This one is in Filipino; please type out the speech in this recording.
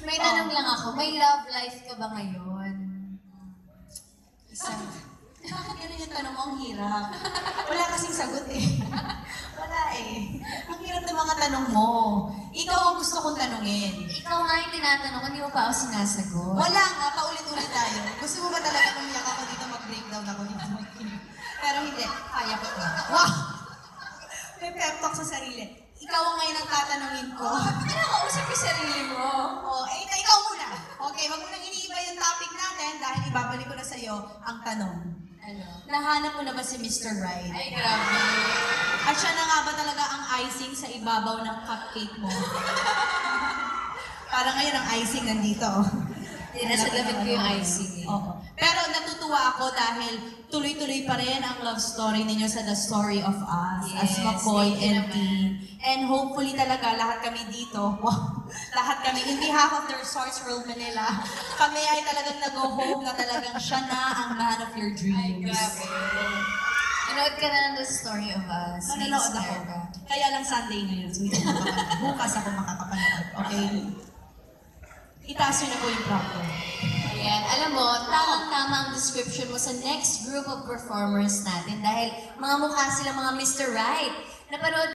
May tanong lang ako, may love life ka ba ngayon? Isang... Bakit gano'n yung tanong mo? Ang hirap. Wala kasing sagot eh. Wala eh. Ang hirap ng mga tanong mo. Ikaw ang gusto kong tanungin. Ikaw nga yung tinatanong, hindi mo pa ako sinasagot. Wala nga, paulit-ulit tayo. Gusto mo ba talaga umiyak ako dito, mag-breakdown ako dito? Pero hindi, kaya ko to. Wow! May pep talk sa sarili. Ikaw ang ngayon ang tatanungin ko. Ano ka, usap yung sarili mo? Oh, ikaw muna. Okay, wag mo nang iniiba yung topic natin dahil ibabalik ko na sa'yo ang tanong. Ano? Nahanap mo na ba si Mr. Right? Ay, grabe. At siya na nga ba talaga ang icing sa ibabaw ng cupcake mo? Parang ngayon ang icing nandito. Hindi, nasa damit ko yung icing eh. Oo. Pero natutuwa ako dahil tuloy-tuloy pa rin ang love story ninyo sa The Story of Us as Yes, McCoy thank you and naman. Dean. And hopefully talaga lahat kami dito, lahat kami, in behalf of the Resorts World Manila, kami ay talagang nag-hope na talagang siya na ang man of your Ay, dreams. grabe. Manood ka na ng The Story of Us. Manonood May ako. star ka. Kaya lang Sunday ngayon, so hindi ako makakapanood. Bukas ako makakapanood, okay? Itaas yun na po yung prompter. Ayan, alam mo, tamang-tama ang description mo sa next group of performers natin dahil mga mukha sila mga Mr. Right. Napanood